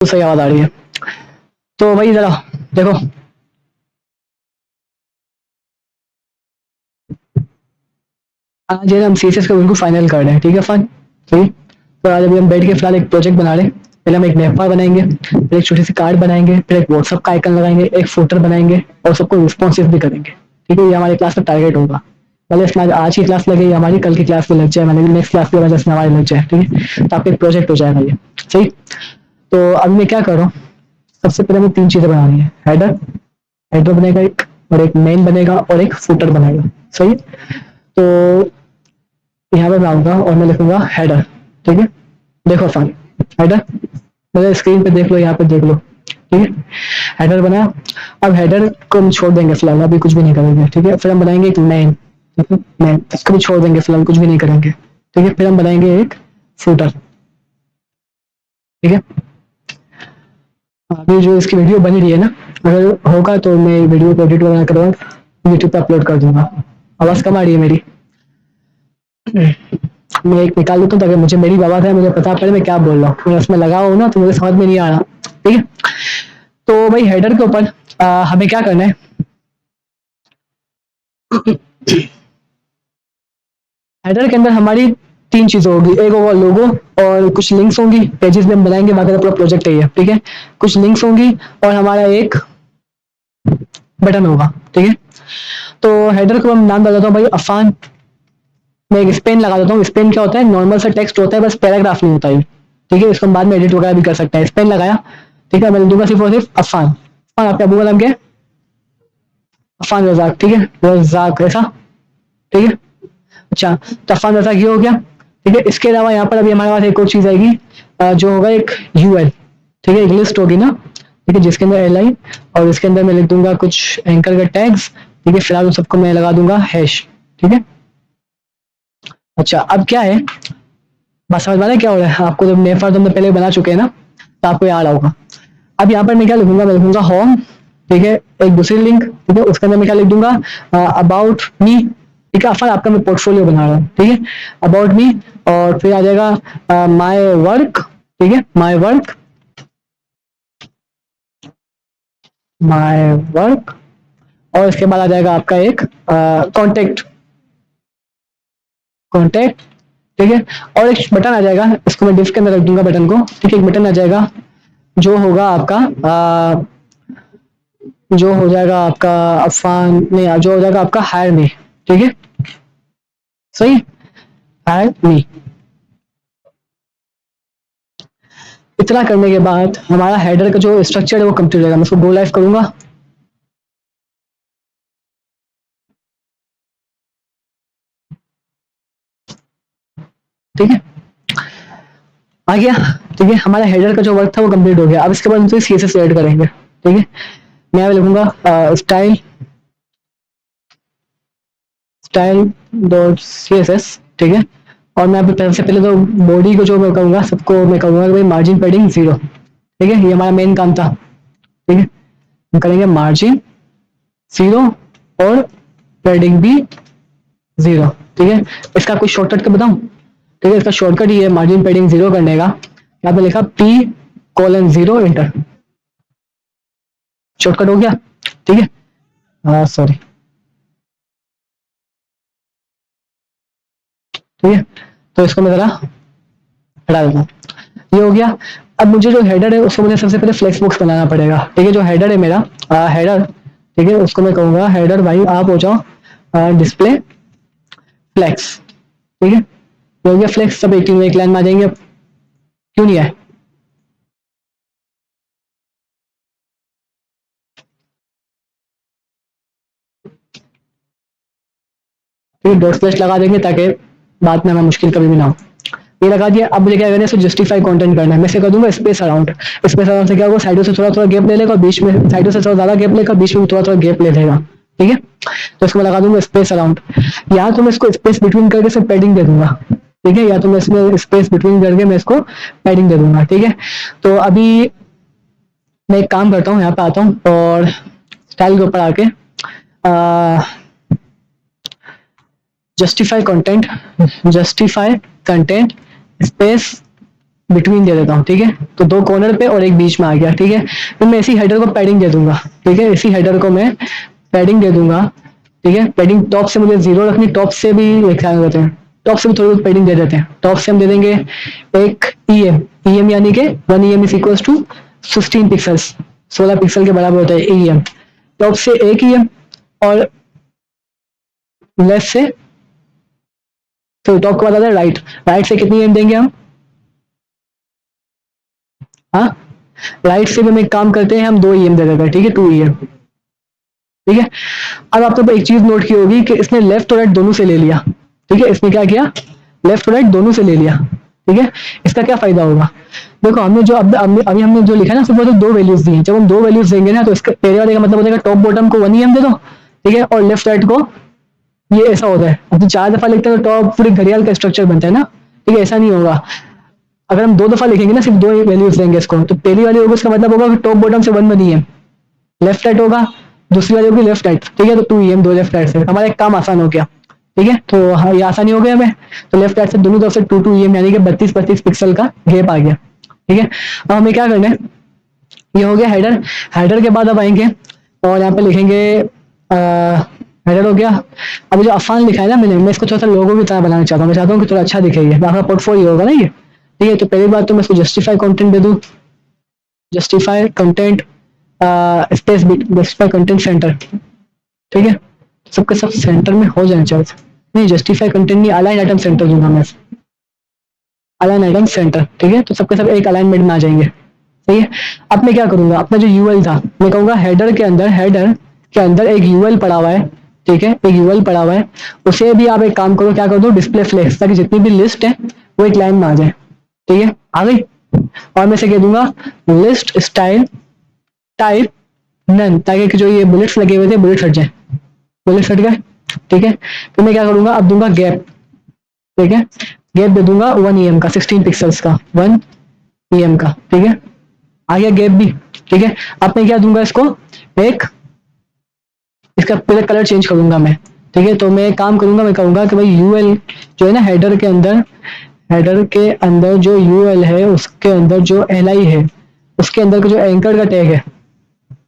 तो सही आवाज आ रही है। तो भाई जरा देखो, आज हम सीएसएस को बिल्कुल फाइनल कर रहे हैं, ठीक है फन। सही। तो आज अभी हम बैठ के फिलहाल एक प्रोजेक्ट बना रहे हैं। पहले हम एक नेपा बनाएंगे, फिर एक छोटी सी कार्ड बनाएंगे, फिर एक व्हाट्सअप का आइकन लगाएंगे, एक फुटर बनाएंगे और सबको रिस्पॉन्सिव भी करेंगे। ठीक है, ये हमारे क्लास का टारगेट होगा। भले इसमें आज की क्लास लगे, हमारी कल की क्लास में लग जाए, मैंने नेक्स्ट क्लास की वजह से हमारी लग जाए, ठीक है। तो आपका एक प्रोजेक्ट हो जाएगा ये। सही। तो अब मैं क्या कर रहा हूँ, सबसे पहले हमें तीन चीजें बनानी है। हेडर, हेडर बनेगा एक, और एक मेन बनेगा और एक फुटर बनेगा। सही। तो यहाँ पे मैं आऊंगा और मैं लिखूंगा हेडर। ठीक है, देखो आसान। हेडर, मेरे स्क्रीन पे देख लो, यहाँ पे देख लो। ठीक है, हेडर बना। अब हेडर को हम छोड़ देंगे फिलहाल, अभी कुछ भी नहीं करेंगे। ठीक है, फिर हम बनाएंगे एक मेन। ठीक है, मेन इसको भी छोड़ देंगे फिलहाल, कुछ भी नहीं करेंगे। ठीक है, फिर हम बनाएंगे एक फूटर। ठीक है, अभी जो इसकी वीडियो बनी रही है ना, अगर होगा तो मैं वीडियो को एडिट वगैरह करवा यूट्यूब पे अपलोड कर दूंगा। आवाज कम आ रही है मेरी? मैं एक निकाल देता हूँ ताकि मुझे मेरी आवाज है, मुझे पता पड़े मैं क्या बोल रहा हूँ। मैं उसमें लगा हूँ ना तो मुझे समझ में नहीं आ रहा। ठीक है, तो भाई हेडर के ऊपर हमें क्या करना है। हेडर के अंदर हमारी तीन चीजें होगी, एक होगा लोगो और कुछ लिंक्स होंगी, पेजेस में हम बनाएंगे, बाकी पूरा प्रोजेक्ट है ये। ठीक है, कुछ लिंक्स होंगी और हमारा एक बटन होगा। ठीक है, तो हेडर को हम नाम बताता हूँ भाई अफान। मैं एक स्पेन लगा देता हूँ। स्पेन क्या होता है, नॉर्मल सा टेक्स्ट होता है, बस पैराग्राफ नहीं होता है। ठीक है, इसको हम बाद में एडिट वगैरह भी कर सकते हैं। स्पेन लगाया। ठीक है, मैं दूंगा सिर्फ और सिर्फ अफान। अफान, आपका अबू का नाम क्या है? अफान रजाक। ठीक है, रजाक ऐसा। ठीक है, अच्छा, तो अफान रजाक ये हो गया। ठीक है, इसके अलावा यहाँ पर अभी हमारे पास एक और चीज आएगी, जो होगा एक यूएल। ठीक है, एक लिस्ट होगी ना। ठीक है, जिसके अंदर एयरलाइन, और इसके अंदर मैं लिख दूंगा कुछ एंकर का टैग्स। ठीक है, फिलहाल उन सबको मैं लगा दूंगा हैश। ठीक है, अच्छा, अब क्या है, बात समझ में आ रहा है क्या हो रहा है आपको? जब नेफर तुमने पहले बना चुके हैं ना, तो आपको याद होगा। अब यहाँ पर मैं क्या लिखूंगा, मैं लिखूंगा होम। ठीक है, एक दूसरी लिंक। ठीक है, उसके अंदर मैं क्या लिख दूंगा, अबाउट मी। ठीक है, फिर आपका मैं पोर्टफोलियो बना रहा हूँ। ठीक है, अबाउट मी, और फिर आ जाएगा माय वर्क। ठीक है, माय वर्क, माय वर्क, और इसके बाद आ जाएगा आपका एक कॉन्टेक्ट, कॉन्टेक्ट। ठीक है, और एक बटन आ जाएगा, इसको मैं डिफ के अंदर रख दूंगा बटन को। ठीक है, एक बटन आ जाएगा जो होगा आपका जो हो जाएगा आपका अफान नहीं, जो हो जाएगा आपका हायर मी। ठीक है, सही, हायर मी। इतना करने के बाद हमारा हेडर का जो स्ट्रक्चर है वो कंप्लीट हो जाएगा। मैं इसको गो लाइव करूंगा। ठीक है, आ गया। ठीक है, हमारा हेडर का जो वर्क था वो कंप्लीट हो गया। अब इसके बाद हम सीएसएस ऐड करेंगे। ठीक है, मैं यहाँ लिखूंगा style, style dot C S S. ठीक है, और मैं अभी सबसे पहले तो बॉडी को जो मैं कहूँगा, सबको मैं कहूँगा कि भाई मार्जिन पैडिंग 0। ठीक है, ये हमारा मेन काम था। ठीक है, हम करेंगे मार्जिन 0 और पैडिंग भी 0। ठीक है, इसका कोई शॉर्टकट का बताऊं? ठीक है, इसका शॉर्टकट ये है मार्जिन पैडिंग 0 करने का। यहाँ पे लिखा P:0 एंटर, शॉर्टकट हो गया। ठीक है, हाँ सॉरी। ठीक है, तो इसको मैं जरा हटा देता हूँ। ये हो गया। अब मुझे जो हेडर है उसको मुझे सबसे पहले फ्लेक्स बॉक्स बनाना पड़ेगा। ठीक है, जो हेडर है मेरा हेडर, ठीक है, उसको मैं कहूंगा हेडर भाई आप हो जाओ डिस्प्ले फ्लेक्स। ठीक है, ये हो गया फ्लेक्स। सब एक लाइन में आ जाएंगे। क्यों नहीं है? ठीक है, डॉट स्लैश लगा देंगे ताकि बाद में हमें मुश्किल कभी भी ना हो। ये लगा दिया। अब मुझे क्या करना है, इसको जस्टिफाई कंटेंट करना है। मैं इसे कर दूंगा स्पेस अराउंड। स्पेस अराउंड से क्या होगा, साइडों से थोड़ा थोड़ा गैप ले लेगा और बीच में साइडों से थोड़ा ज्यादा गैप लेगा, बीच में थोड़ा थोड़ा गैप ले लेगा। ठीक है, तो इसको मैं लगा दूंगा स्पेस अराउंड। यहाँ तो मैं इसको स्पेस बिटवीन करके सिर्फ पैडिंग दे दूंगा। ठीक है, या तो मैं इसमें स्पेस बिटवीन करके मैं इसको पैडिंग दे दूंगा। ठीक है, तो अभी मैं एक काम करता हूँ, यहाँ पे आता हूँ और स्टाइल के ऊपर आके justify content, justify content space between दे देता हूँ, ठीक है। तो दो कॉर्नर पे और एक बीच में आ गया, ठीक है। फिर मैं इसी हेडर को पैडिंग दे दूंगा, ठीक है। इसी हेडर को मैं पैडिंग दे दूंगा, ठीक है। पैडिंग टॉप से मुझे 0 रखनी, टॉप से भी एक ख्याल होते हैं, टॉप से भी थोड़ी बहुत पैडिंग दे देते हैं। टॉप से हम दे देंगे एक ईएम, ईएम यानी कि 1 EM is equal to 16 pixels, 16 pixel के बराबर होता है ईएम। टॉप से एक ईएम और लेफ्ट से, तो टॉप के बाद आता है राइट, राइट से कितनी ईएम देंगे हम, हाँ, राइट से भी हम एक काम करते हैं, हम 2 ईएम दे देते हैं, ठीक है, 2 ईएम, ठीक है। अब आपने एक चीज नोट की होगी कि इसने लेफ्ट और राइट दोनों से ले लिया, ठीक है। इसने क्या किया, लेफ्ट और राइट दोनों से ले लिया, ठीक है। इसका क्या फायदा होगा, देखो हमने जो अभी हमने जो लिखा ना, सिर्फ तो 2 वैल्यूज दी हैं। जब हम 2 वैल्यूज देंगे ना, तो इसका पहले वाले का मतलब हो जाएगा टॉप बॉटम को 1 ईएम दे दो, ठीक है, और लेफ्ट राइट को, ये ऐसा होता है। अब तो 4 दफा लिखते हैं तो टॉप पूरी घड़ियाल का स्ट्रक्चर बनता है ना, ठीक है। ऐसा नहीं होगा, अगर हम 2 दफा लिखेंगे ना, सिर्फ 2 वैल्यूज देंगे इसको, तो पहली वाली होगी, उसका मतलब होगा कि टॉप बॉटम से 1 बनी है, लेफ्ट राइट होगा, दूसरी वाली होगी लेफ्ट राइट, ठीक है। तो 2 ईएम, 2 लेफ्ट राइट से हमारा एक काम आसान हो गया, ठीक है। तो हाँ, ये आसानी हो गया हमें। तो लेफ्ट राइट से दोनों तरफ से 2 ईएम यानी कि 32 पिक्सल का गैप आ गया, ठीक है। अब हमें क्या करना है, ये हो गया हेडर। हेडर के बाद अब आएंगे और यहाँ पे लिखेंगे हेडर हो गया। अब जो आसान लिखा है ना मैंने, मैं इसको थोड़ा सा लोगों की तरह बनाना चाहता हूँ। मैं चाहता हूँ कि थोड़ा अच्छा दिखे, ये आपका पोर्टफोलियो होगा ना ये, ठीक है। तो पहली बात तो मैं इसको जस्टिफाई कंटेंट दे दूँ, justify content space bit, justify content centre, ठीक है। सबके सब सेंटर में हो जाना चाहिए। नहीं, जस्टिफाई कंटेंट नहीं, अलाइन आइटम सेंटर दूंगा मैं, अलाइन आइटम सेंटर, ठीक है। तो सबके सब एक अलाइनमेंट में आ जाएंगे, सही है। अब मैं क्या करूंगा, अपना जो यूएल था, मैं कहूंगा हेडर के अंदर एक यूएल पड़ा हुआ है, ठीक है, एक यूएल पड़ा हुआ है। उसे भी आप एक काम करो, क्या कर दो, डिस्प्ले फ्लेक्स, ताकि जितनी भी लिस्ट है वो एक लाइन में आ जाए, ठीक है, आ गई। और मैं से कह दूंगा लिस्ट स्टाइल टाइप नन, ताकि जो ये बुलेट्स लगे हुए थे बुलेट्स हट जाए, बुलेट्स हट गए, ठीक है। तो मैं क्या करूंगा, अब दूंगा गैप, ठीक है। गैप दे दूंगा 1 ईएम का, 16 पिक्सल्स का, 1 ईएम का, ठीक है। आ गया गैप भी, ठीक है। अब मैं क्या दूंगा इसको, एक इसका पहले कलर चेंज करूंगा मैं, ठीक है। तो मैं एक काम करूंगा, मैं कहूंगा कि भाई यूएल जो है ना, हेडर के अंदर जो यूएल है, उसके अंदर जो एलआई है, उसके अंदर का जो एंकर का टैग है,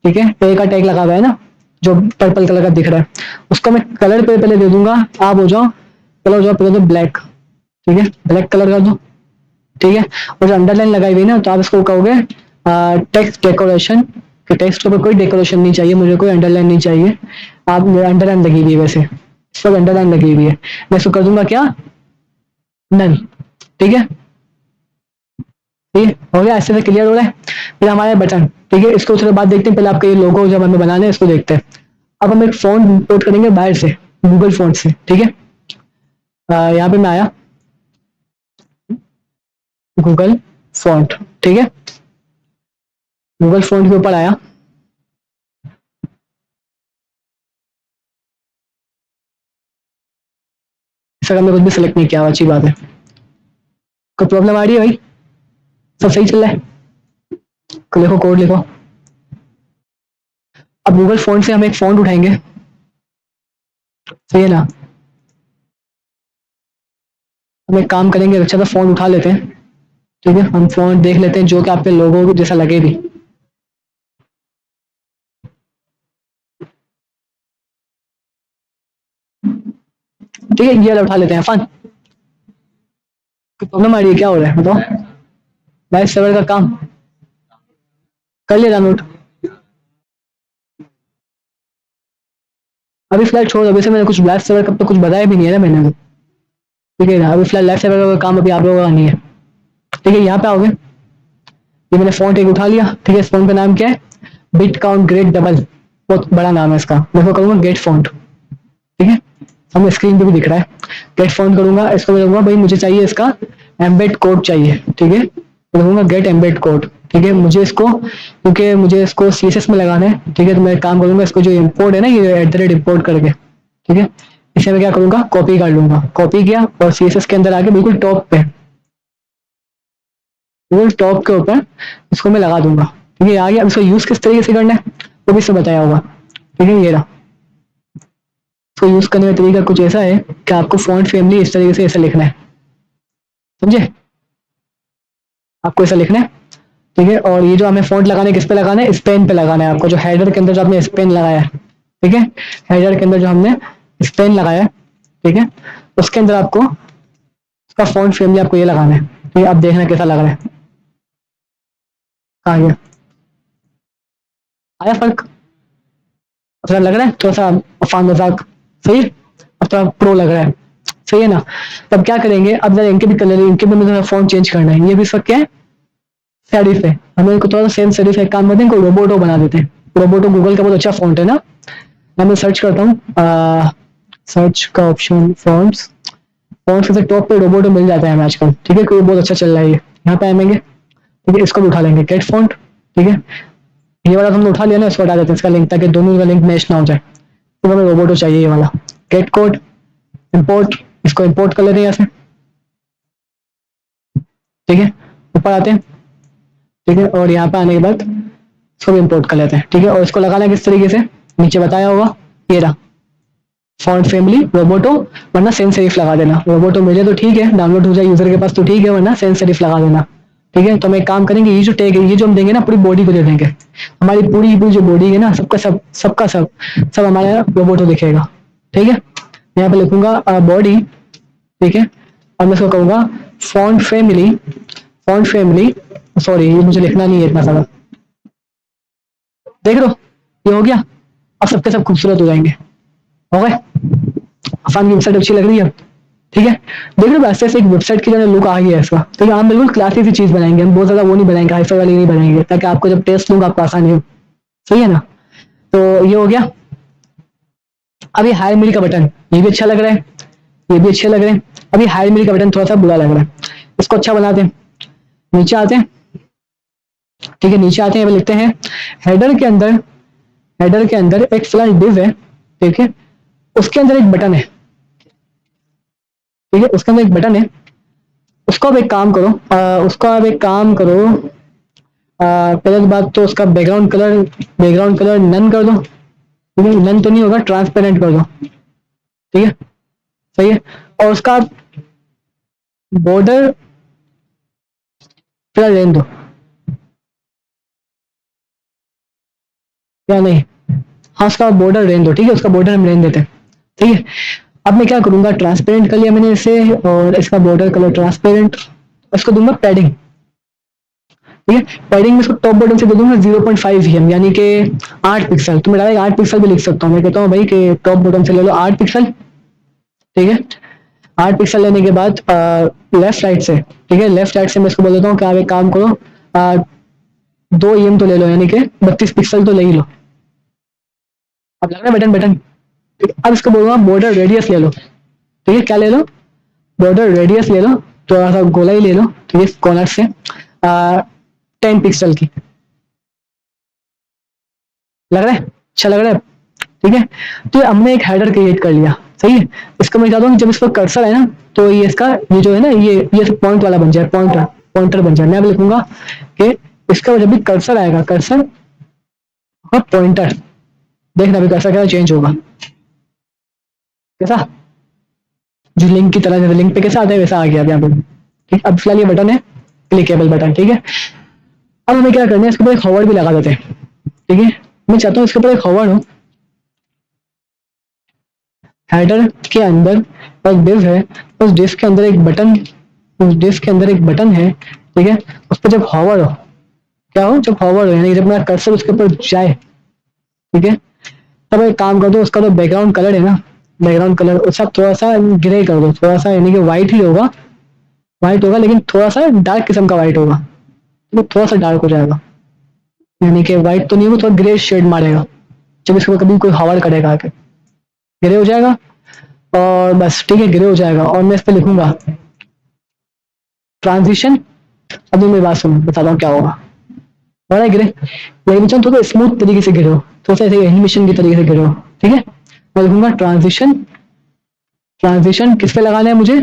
ठीक है, ए का टैग लगा हुआ है ना, जो पर्पल कलर का दिख रहा है, उसका मैं कलर पे पहले दे दूंगा। आप हो जाओ, कलर हो जाओ पहले तो ब्लैक, ठीक है, ब्लैक कलर कर दो, ठीक है। और जो अंडरलाइन लगाई हुई ना, तो आप इसको कहोगे टेक्स्ट डेकोरेशन, कि टेक्स्ट के ऊपर कोई डेकोरेशन नहीं चाहिए मुझे, कोई अंडरलाइन नहीं चाहिए। आप अंडरलाइन लगी हुई है, वैसे इस पर अंडरलाइन लगी हुई है, मैं इसको कर दूंगा क्या, नन, ठीक है। ठीक है, हो गया, ऐसे से क्लियर हो रहा है। फिर हमारे बटन, ठीक है, इसको थोड़ी बात देखते हैं। पहले आपके ये लोगो जब हमें बनाने हैं, इसको देखते हैं। अब हम एक फॉन्ट इंपोर्ट करेंगे बाहर से, गूगल फॉन्ट से, ठीक है। यहाँ पे मैं आया, गूगल फॉन्ट, ठीक है, गूगल फॉन्ट के ऊपर आया। सर हमने कुछ भी सिलेक्ट नहीं किया, अच्छी बात है। कोई प्रॉब्लम आ रही है भाई, सब सही चल रहा है, लिखो कोड लिखो। अब गूगल फॉन्ट से हम एक फॉन्ट उठाएंगे, सही है ना। हम एक काम करेंगे, अच्छा सा फॉन्ट उठा लेते हैं, ठीक है। हम फॉन्ट देख लेते हैं जो कि आपके लोगों जैसा लगे भी, ठीक है। ये वाला उठा लेते हैं, फन। प्रॉब्लम आ रही है, क्या हो रहा है बताओ। लाइव सर्वर का काम कर लिया डाउनलोड, अभी फिलहाल छोड़, अभी से मैंने कुछ लाइव सर्वर का तो कुछ बताया भी नहीं है ना मैंने, ठीक है ना। अभी फिलहाल लाइव सर्वर का काम अभी आप लोगों का नहीं है, ठीक है। यहाँ पे आओगे, ये मैंने फॉन्ट एक उठा लिया, ठीक है। इस फॉन्ट का नाम क्या है, बिट काउंट ग्रेड डबल, बहुत बड़ा नाम है इसका। मैं इसको करूंगा गेट फॉन्ट, ठीक है, हमें स्क्रीन पे भी दिख रहा है। गेट फॉन्ट करूंगा, इसको मैं कहूंगा भाई मुझे चाहिए इसका एम्बेड कोड चाहिए, ठीक है। मैं कहूंगा गेट एम्बेड कोड, ठीक है। मुझे इसको, क्योंकि मुझे इसको सीएसएस में लगाना है, ठीक है। तो मैं काम करूंगा, इसको जो इम्पोर्ट है ना, ये @इम्पोर्ट करके, ठीक है, इसे मैं क्या करूंगा, कॉपी कर लूंगा। कॉपी किया और सीएसएस के अंदर आके बिल्कुल टॉप पे, बिल्कुल टॉप के ऊपर इसको मैं लगा दूंगा, ठीक है। आ गया। अब इसको यूज किस तरीके से करना है वो भी इससे बताया होगा, ठीक है। ये रहा, इसको यूज करने का तरीका कुछ ऐसा है कि आपको फॉन्ट फैमिली इस तरीके से ऐसा लिखना है, समझे। आपको ऐसा लिखना है, ठीक है। और ये जो हमें फॉन्ट लगाना है किस पे लगाना है, स्पेन पे लगाना है आपको, जो हेडर के अंदर जो आपने स्पेन लगाया है, ठीक है। हेडर के अंदर जो हमने स्पेन लगाया है, ठीक है, उसके अंदर आपको उसका फॉन्ट फैमिली आपको ये लगाना है, ठीक है। अब देखना कैसा लग रहा है, कहाँ गया, आया फर्क, थोड़ा लग रहा है थोड़ा सा अफान मजाक, सही है। अब थोड़ा प्रो लग रहा है, सही है ना। तब क्या करेंगे, अब जरा इनके भी कलर, इनके भी मुझे फॉन्ट चेंज करना है। ये भी इस वक्त क्या है, सेरिफ है, हमें इनको थोड़ा सा सेम सेरिफ है, एक काम करते हैं, इनको रोबोटो बना देते हैं। रोबोटो गूगल का बहुत अच्छा फॉन्ट है ना। मैं सर्च करता हूँ, सर्च का ऑप्शन, फॉन्ट्स, फॉन्ट्स के टॉप पे रोबोटो मिल जाता है हमें आजकल, ठीक है, क्योंकि बहुत अच्छा चल रहा है ये। यहाँ पे आएंगे, ठीक है, इसको भी उठा लेंगे, गेट फॉन्ट, ठीक है। ये वाला तो हमने उठा लिया ना, इसको हटा देते हैं इसका लिंक, ताकि दोनों का लिंक मैच ना हो जाए। तो हमें रोबोटो चाहिए ये वाला, गेट कोड, इंपोर्ट, इसको इंपोर्ट कर लेते हैं यहाँ से, ठीक है। ऊपर आते हैं, ठीक है, और यहाँ पे आने के बाद इसको भी इंपोर्ट कर लेते हैं, ठीक है। और इसको लगाना है किस तरीके से, नीचे बताया होगा, ये रहा फॉन्ट फैमिली रोबोटो, वरना सेंस सेरिफ लगा देना। रोबोटो मिले तो ठीक है, डाउनलोड हो जाए यूजर के पास तो ठीक है, वरना सेंस सेरिफ लगा देना, ठीक है। तो हम एक काम करेंगे, ये जो टैग है, ये जो हम देंगे ना, पूरी बॉडी को दे देंगे, हमारी पूरी पूरी जो बॉडी है ना, सबका सब, सबका सब, सब हमारा रोबोटो दिखेगा, ठीक है। यहाँ पे लिखूंगा बॉडी, ठीक है, और मैं इसको कहूंगा font family, font family, sorry ये मुझे लिखना नहीं है इतना सारा, देख लो ये हो गया। अब सबके सब खूबसूरत हो जाएंगे, हो गए। आसान की वेबसाइट अच्छी लग रही है, ठीक है। देख लो ऐसे ऐसे एक वेबसाइट की जो लुक आ गया है इसका, तो हम बिल्कुल क्लासी सी चीज बनाएंगे, हम बहुत ज्यादा वो नहीं बनाएंगे, हाईफाई वाली नहीं बनाएंगे, ताकि आपको जब टेस्ट लूंगा आपको आसानी हो, सही है ना। तो ये हो गया। अभी हायर मिल का बटन, ये भी अच्छा लग रहा है, ये भी अच्छे लग रहे हैं। अभी हायर मिल का बटन थोड़ा सा बुरा लग रहा है, इसको अच्छा बनाते हैं। नीचे आते हैं, ठीक है, नीचे आते हैं, अभी लिखते हैं हेडर के अंदर, हेडर के अंदर एक फिलहाल डिव है, ठीक है, उसके अंदर एक बटन है, ठीक है, उसके अंदर एक बटन है। उसको अब एक काम करो, उसको अब एक काम करो, पहले तो बात तो उसका background colour, background colour none कर दो, ठीक है, नन तो नहीं होगा, ट्रांसपेरेंट कर दो, ठीक है, सही है। और उसका बॉर्डर फिलहाल रहने दो, या नहीं, हाँ उसका बॉर्डर रहने दो, ठीक है, उसका बॉर्डर हम रहने देते हैं, ठीक है। अब मैं क्या करूंगा, ट्रांसपेरेंट कर लिया मैंने इसे, और इसका बॉर्डर कलर ट्रांसपेरेंट, उसको दूंगा पैडिंग, ठीक है। पैडिंग में इसको टॉप बटन से दे दूंगा 0.5 यानी कि 8 पिक्सल। तो मैं डायरेक्ट 8 पिक्सल भी लिख सकता हूँ, मैं कहता हूँ भाई कि टॉप बटन से ले लो 8 पिक्सल, ठीक है। 8 पिक्सल लेने के बाद लेफ्ट राइट से, ठीक है, लेफ्ट राइट से मैं इसको बोल देता हूँ कि आप एक काम करो, 2 तो ले लो, यानी कि 32 पिक्सल तो ले ही लो। अब लग रहा है बटन बटन, ठीक है। अब इसको बोलूंगा बॉर्डर रेडियस ले लो, ठीक है, क्या ले लो, बॉर्डर रेडियस ले लो, थोड़ा सा गोलाई ले लो, ठीक है, कॉर्नर से 10 पिक्सल की, लग रहा है अच्छा लग रहा है, ठीक है। तो हमने एक हेडर क्रिएट कर लिया, सही है। इसको मैं चाहता हूँ जब इस पर कर्सर है ना, तो ये इसका ये जो है ना, ये पॉइंट वाला बन जाए, पॉइंटर, पॉइंटर बन जाए। मैं अब लिखूंगा कि इसका जब भी कर्सर आएगा, कर्सर और पॉइंटर, देखना भी कर्सर कैसा चेंज होगा, कैसा, जो लिंक की तरह, जैसे लिंक पे कैसा आता है वैसा आ गया अब यहाँ पे, ठीक। अब फिलहाल ये बटन है, क्लिकेबल बटन, ठीक है। अब हमें क्या करना है, इसके ऊपर एक हॉवर भी लगा देते हैं, ठीक है। मैं चाहता हूँ इसके ऊपर एक हॉवर हो, हेडर के अंदर एक डिव है, उस डिव के अंदर एक बटन, उस डिव के अंदर एक बटन है, ठीक है। उस पर जब हॉवर हो, क्या हो, जब हॉवर हो, यानी जब मेरा कर्सर उसके ऊपर जाए, ठीक है, तब एक काम कर दो, उसका जो बैकग्राउंड कलर है ना, बैकग्राउंड कलर उसका थोड़ा सा ग्रे कर दो, थोड़ा सा, यानी कि व्हाइट ही होगा, व्हाइट होगा लेकिन थोड़ा सा डार्क किस्म का व्हाइट होगा, तो थोड़ा सा डार्क हो जाएगा, यानी कि व्हाइट तो नहीं होगा, थोड़ा ग्रे शेड मारेगा जब इसके ऊपर कभी कोई हॉवर करेगा आके, ग्रे हो जाएगा। और बस ठीक है, ग्रे हो जाएगा, और मैं इस पे लिखूंगा ट्रांजिशन। अभी मेरी बात सुनो, बताता हूँ क्या होगा, हो रहा है गिरे, लेकिन चलो थोड़ा स्मूथ तरीके से गिरो, थोड़ा सा ऐसे एनिमेशन की तरीके से गिरो, ठीक है। मैं लिखूंगा ट्रांजिशन, ट्रांजिशन किस पे लगाना है मुझे,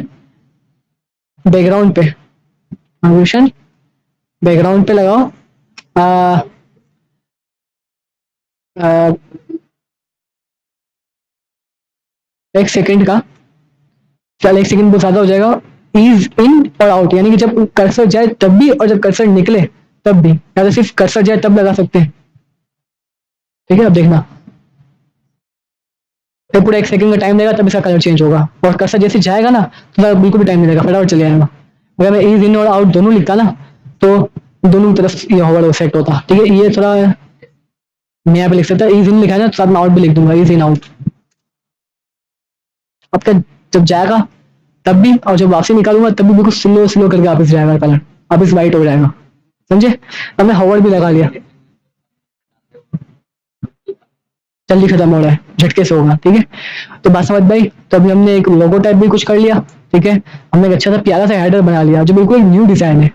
बैकग्राउंड पे, ट्रांजिशन बैकग्राउंड पे लगाओ, आ, आ, एक सेकंड का, चल एक सेकंड बहुत ज्यादा हो जाएगा, ईज इन और आउट, यानी कि जब कर्सर जाए तब भी और जब कर्सर निकले तब भी, या तो सिर्फ कर्सर जाए तब लगा सकते हैं। ठीक है, अब देखना, फिर पूरा 1 सेकंड का टाइम लगेगा तब इसका कलर चेंज होगा, और कर्सर जैसे जाएगा ना तो बिल्कुल भी टाइम नहीं लगेगा, फटाफट चले जाएगा। अगर मैं ईज इन और आउट दोनों लिखता ना तो दोनों तरफ ये होवर सेट होता। ठीक है, ये थोड़ा मैं यहाँ पे लिख सकता, ईज इन लिखा है ना तो साथ में आउट भी लिख दूंगा, ईज इन आउट। अब क्या, जब जाएगा तब भी और जब वापसी निकालूंगा तब भी बिल्कुल स्लो स्लो करके वापस जाएगा कलर, वापस वाइट हो जाएगा, समझे। अब मैं होवर भी लगा लिया, जल्दी खत्म हो रहा है, झटके से होगा। ठीक है, तो बात समझ भाई। तो अभी हमने एक लोगो टाइप भी कुछ कर लिया। ठीक है, हमने एक अच्छा सा प्यारा सा हेडर बना लिया जो बिल्कुल न्यू डिजाइन है।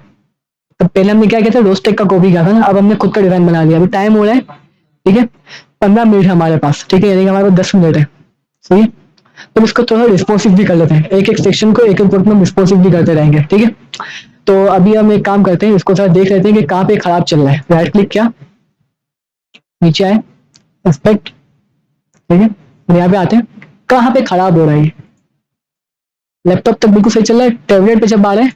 तो पहले हमने क्या किया था, रोस्टेक का कॉपी किया था ना, अब हमने खुद का डिजाइन बना लिया। अभी टाइम हो रहा है, ठीक है, 15 मिनट है हमारे पास। ठीक है, यानी कि हमारे पास 10 मिनट है, सही है। तो इसको थोड़ा रिस्पॉन्सिव भी कर लेते हैं, एक एक सेक्शन को एक एक वक्त में रिस्पॉन्सिव भी करते रहेंगे। ठीक है, तो अभी हम एक काम करते हैं, इसको थोड़ा देख लेते हैं कि कहाँ पे खराब चल रहा है। राइट क्लिक किया, नीचे आए, एक्सपेक्ट, ठीक है, और यहाँ पे आते हैं कहाँ पे खराब हो रहा है। लैपटॉप तक बिल्कुल सही चल रहा है, टैबलेट पे जब आ रहे हैं,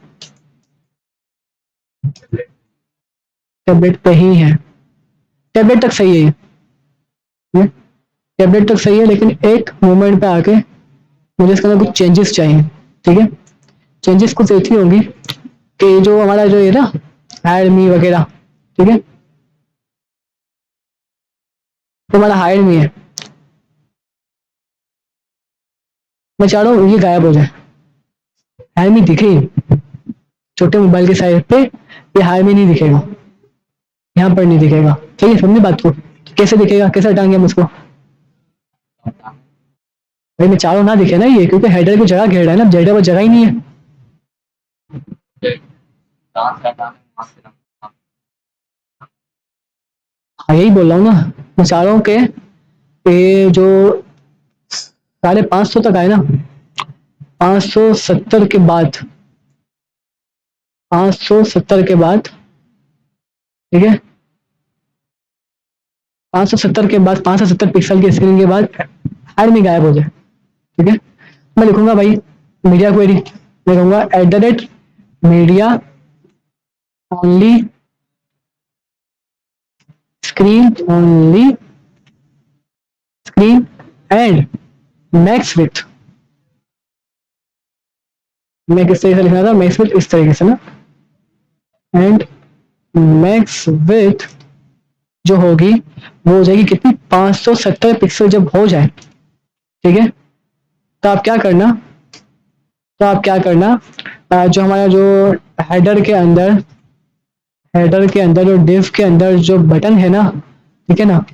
टैबलेट पे ही है, टैबलेट तक सही है ये, टैबलेट तक सही है, लेकिन एक मोमेंट पे आके मुझे इसके अंदर कुछ चेंजेस चाहिए। ठीक है, चेंजेस कुछ ऐसी होंगी कि जो हमारा जो ये ना हायर मी वगैरह, ठीक है, तो हमारा हायर मी है, मैं चाह रहा हूँ ये गायब हो जाए, हायर मी दिखे ही। छोटे मोबाइल के साइज पे ये हायर मी नहीं दिखेगा, यहाँ पर नहीं दिखेगा। ठीक है, समझे बात को, कैसे दिखेगा, कैसे हटाएंगे हम उसको। भाई मैं चाह रहा हूँ ना दिखे ना ये, क्योंकि हेडर की जगह घेर रहा है ना, हेडर पर जगह ही नहीं है। हाँ यही बोल रहा हूँ ना, मैं चाह रहा हूँ कि ये जो 550 तक आए ना, 570 के बाद, 570 के बाद, ठीक है, 570 के बाद, 570 पिक्सल की स्क्रीन के बाद हायर में गायब हो जाए। ठीक है, मैं लिखूंगा भाई मीडिया क्वेरी, मैं कहूंगा @media only screen, only screen and max with, मैं किस तरीके से लिखना था, मैक्स विथ इस तरीके से ना, एंड मैक्स विथ जो होगी वो हो जाएगी कितनी, 570 पिक्सल जब हो जाए। ठीक है, तो आप क्या करना, तो आप क्या करना, जो हमारा जो हेडर के अंदर, हेडर के अंदर और डिव के अंदर जो बटन है ना, ठीक है ना,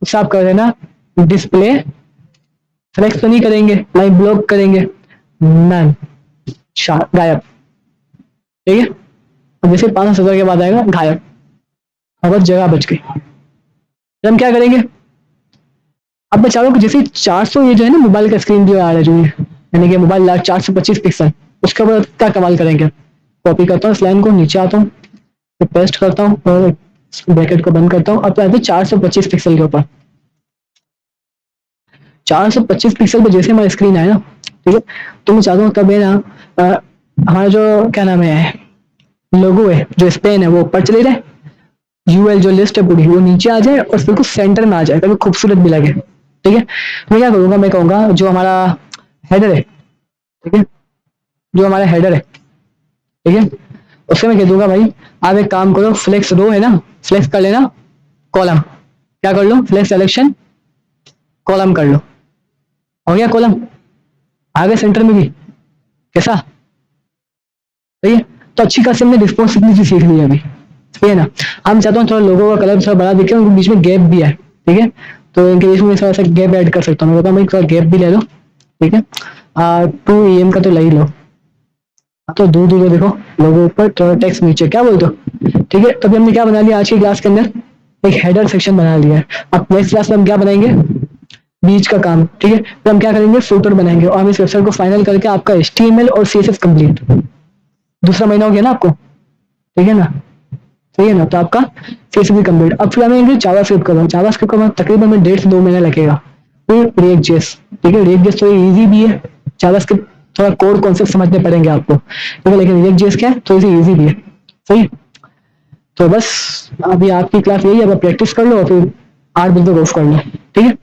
उसे आप कर देना डिस्प्ले, सेलेक्ट तो नहीं करेंगे, लाइन ब्लॉक करेंगे, नन, गायब। ठीक है, अब जैसे 570 के बाद आएगा गायब, अब बस जगह बच गई। फिर हम क्या करेंगे, अब मैं चाह रहा हूँ कि जैसे 400 ये जो है ना मोबाइल का स्क्रीन जो आ रहा है जो ये, यानी कि मोबाइल 425 पिक्सल, उसके बाद क्या कमाल करेंगे, कॉपी करता हूँ इस लाइन को, नीचे आता हूँ, फिर पेस्ट करता हूँ और ब्रैकेट को बंद करता हूँ। अब आते 425 पिक्सल के ऊपर, 425 पिक्सल पे जैसे हमारा स्क्रीन आया ना, ठीक है, तो मैं चाहता हूँ तब ये ना हमारा जो क्या नाम है लोगो है, जो स्पेन है वो ऊपर चले जाए, यूएल जो लिस्ट है पूरी वो नीचे आ जाए और बिल्कुल सेंटर में आ जाए ताकि खूबसूरत भी लगे। ठीक है, मैं क्या करूंगा, मैं कहूंगा जो हमारा हेडर है, ठीक है, जो हमारा हेडर है, ठीक है, उससे मैं कह दूंगा भाई आप एक काम करो, फ्लेक्स रो है ना, फ्लेक्स कर लेना कॉलम, क्या कर लो, फ्लेक्स सिलेक्शन कॉलम कर लो, हो गया कॉलम, आ गए सेंटर में भी, कैसा, सही है। तो अच्छी खासी हमने रिस्पॉन्सिबिलिटी सीख ली है अभी, ठीक है ना। हम चाहते हैं थोड़ा लोगों का कलर थोड़ा बड़ा दिखे, उनके बीच में गैप भी है, ठीक है, तो इनके बीच में थोड़ा सा गैप ऐड कर सकता हूँ, मैं बताऊँ भाई थोड़ा गैप भी ले लो, ठीक है, 2 EM का तो ले ही लो, तो दूर दूर देखो लोगों ऊपर, थोड़ा टेक्स्ट नीचे, क्या बोलते हो। ठीक है, तो अभी हमने क्या बना लिया आज की क्लास के अंदर, एक हेडर सेक्शन बना लिया है। अब नेक्स्ट क्लास में हम क्या बनाएंगे, बीच का काम, ठीक है, तो हम क्या करेंगे, फुटर बनाएंगे और हम इस वेबसाइट को फाइनल करके आपका HTML और CSS कंप्लीट, दूसरा महीना हो गया ना आपको, ठीक है ना, सही है ना, तो आपका फेस भी कंप्लीट। अब फिर हमें जावास्क्रिप्ट करना, जावास्क्रिप्ट का तकरीबन हमें 1.5 से 2 महीना लगेगा। फिर रिएक्ट जेएस, ठीक है, रिएक्ट जेएस तो इजी भी है, जावास्क्रिप्ट थोड़ा कोड कॉन्सेप्ट समझने पड़ेंगे आपको, ठीक है, लेकिन रिएक्ट जेएस क्या है, थोड़ी सी इजी भी है, सही है। तो बस अभी आपकी क्लास यही है, अब प्रैक्टिस कर लो और फिर 8 बजे तक ऑफ कर लो, ठीक है।